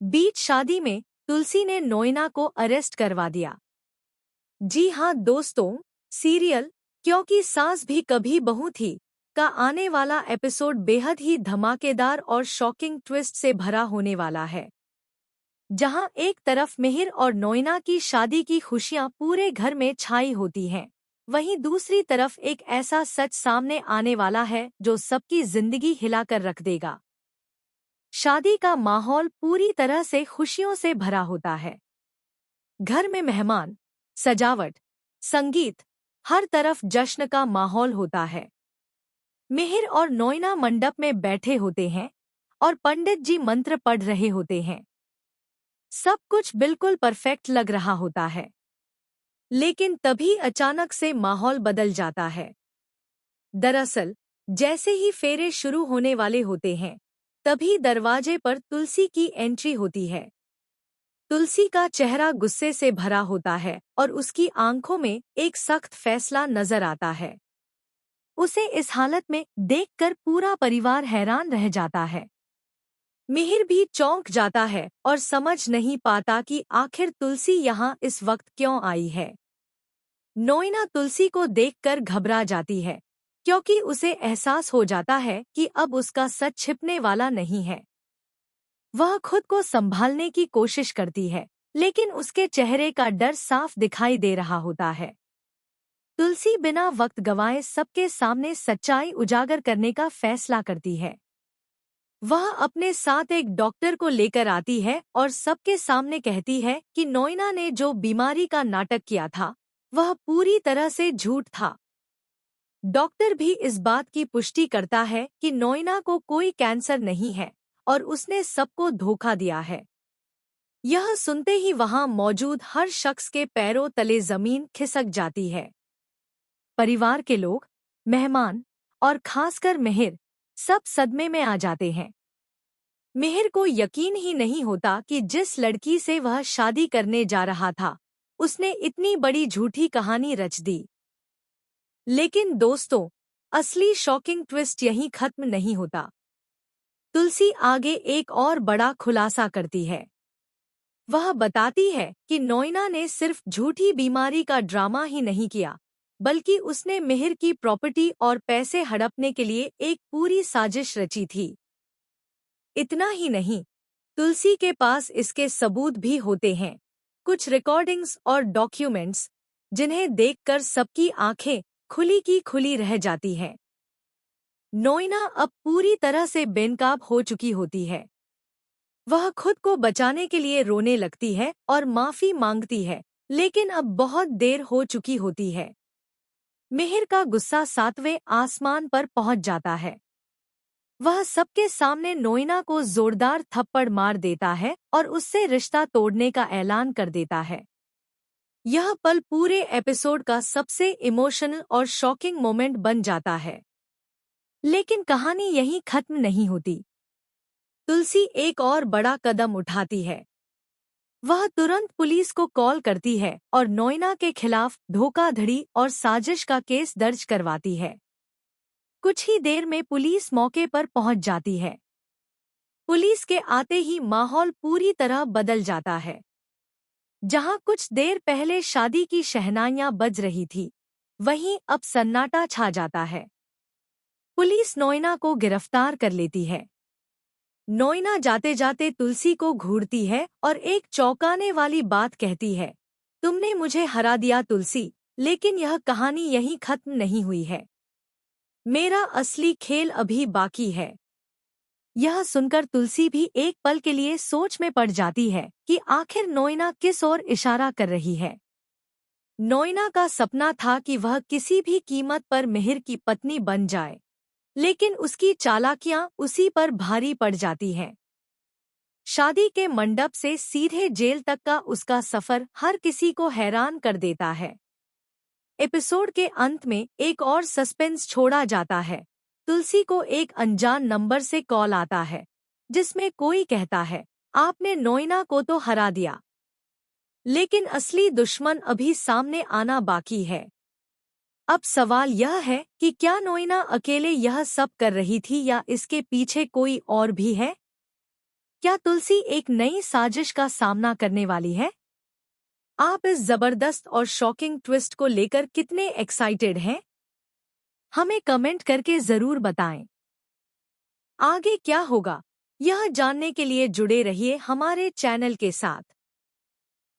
बीच शादी में तुलसी ने नोएना को अरेस्ट करवा दिया। जी हाँ दोस्तों, सीरियल क्योंकि सास भी कभी बहू थी का आने वाला एपिसोड बेहद ही धमाकेदार और शॉकिंग ट्विस्ट से भरा होने वाला है। जहां एक तरफ मिहिर और नोएना की शादी की खुशियां पूरे घर में छाई होती हैं, वहीं दूसरी तरफ एक ऐसा सच सामने आने वाला है जो सबकी जिंदगी हिलाकर रख देगा। शादी का माहौल पूरी तरह से खुशियों से भरा होता है। घर में मेहमान, सजावट, संगीत, हर तरफ जश्न का माहौल होता है। मिहिर और नोएना मंडप में बैठे होते हैं और पंडित जी मंत्र पढ़ रहे होते हैं। सब कुछ बिल्कुल परफेक्ट लग रहा होता है। लेकिन तभी अचानक से माहौल बदल जाता है। दरअसल, जैसे ही फेरे शुरू होने वाले होते हैं, तभी दरवाजे पर तुलसी की एंट्री होती है। तुलसी का चेहरा गुस्से से भरा होता है और उसकी आंखों में एक सख्त फैसला नजर आता है। उसे इस हालत में देखकर पूरा परिवार हैरान रह जाता है। मिहिर भी चौंक जाता है और समझ नहीं पाता कि आखिर तुलसी यहाँ इस वक्त क्यों आई है। नोएना तुलसी को देखकर घबरा जाती है, क्योंकि उसे एहसास हो जाता है कि अब उसका सच छिपने वाला नहीं है। वह खुद को संभालने की कोशिश करती है, लेकिन उसके चेहरे का डर साफ दिखाई दे रहा होता है। तुलसी बिना वक्त गंवाए सबके सामने सच्चाई उजागर करने का फैसला करती है। वह अपने साथ एक डॉक्टर को लेकर आती है और सबके सामने कहती है कि नोएना ने जो बीमारी का नाटक किया था, वह पूरी तरह से झूठ था। डॉक्टर भी इस बात की पुष्टि करता है कि नोएना को कोई कैंसर नहीं है और उसने सबको धोखा दिया है। यह सुनते ही वहां मौजूद हर शख्स के पैरों तले जमीन खिसक जाती है। परिवार के लोग, मेहमान और खासकर मिहिर सब सदमे में आ जाते हैं। मिहिर को यकीन ही नहीं होता कि जिस लड़की से वह शादी करने जा रहा था, उसने इतनी बड़ी झूठी कहानी रच दी। लेकिन दोस्तों, असली शॉकिंग ट्विस्ट यहीं खत्म नहीं होता। तुलसी आगे एक और बड़ा खुलासा करती है। वह बताती है कि नोएना ने सिर्फ झूठी बीमारी का ड्रामा ही नहीं किया, बल्कि उसने मिहिर की प्रॉपर्टी और पैसे हड़पने के लिए एक पूरी साजिश रची थी। इतना ही नहीं, तुलसी के पास इसके सबूत भी होते हैं, कुछ रिकॉर्डिंग्स और डॉक्यूमेंट्स, जिन्हें देखकर सबकी आंखें खुली की खुली रह जाती हैं। नोएना अब पूरी तरह से बेनकाब हो चुकी होती है। वह खुद को बचाने के लिए रोने लगती है और माफी मांगती है, लेकिन अब बहुत देर हो चुकी होती है। मिहिर का गुस्सा सातवें आसमान पर पहुंच जाता है। वह सबके सामने नोएना को जोरदार थप्पड़ मार देता है और उससे रिश्ता तोड़ने का ऐलान कर देता है। यह पल पूरे एपिसोड का सबसे इमोशनल और शॉकिंग मोमेंट बन जाता है। लेकिन कहानी यहीं खत्म नहीं होती। तुलसी एक और बड़ा कदम उठाती है। वह तुरंत पुलिस को कॉल करती है और नोएना के खिलाफ धोखाधड़ी और साजिश का केस दर्ज करवाती है। कुछ ही देर में पुलिस मौके पर पहुंच जाती है। पुलिस के आते ही माहौल पूरी तरह बदल जाता है। जहां कुछ देर पहले शादी की शहनाइयां बज रही थी, वहीं अब सन्नाटा छा जाता है। पुलिस नोएना को गिरफ्तार कर लेती है। नोएना जाते जाते तुलसी को घूरती है और एक चौंकाने वाली बात कहती है, तुमने मुझे हरा दिया तुलसी, लेकिन यह कहानी यहीं खत्म नहीं हुई है। मेरा असली खेल अभी बाकी है। यह सुनकर तुलसी भी एक पल के लिए सोच में पड़ जाती है कि आखिर नोएना किस ओर इशारा कर रही है। नोएना का सपना था कि वह किसी भी कीमत पर मिहिर की पत्नी बन जाए, लेकिन उसकी चालाकियां उसी पर भारी पड़ जाती हैं। शादी के मंडप से सीधे जेल तक का उसका सफर हर किसी को हैरान कर देता है। एपिसोड के अंत में एक और सस्पेंस छोड़ा जाता है। तुलसी को एक अनजान नंबर से कॉल आता है, जिसमें कोई कहता है, आपने नोएना को तो हरा दिया, लेकिन असली दुश्मन अभी सामने आना बाकी है। अब सवाल यह है कि क्या नोएना अकेले यह सब कर रही थी या इसके पीछे कोई और भी है? क्या तुलसी एक नई साजिश का सामना करने वाली है? आप इस जबरदस्त और शॉकिंग ट्विस्ट को लेकर कितने एक्साइटेड हैं? हमें कमेंट करके जरूर बताएं। आगे क्या होगा, यह जानने के लिए जुड़े रहिए हमारे चैनल के साथ।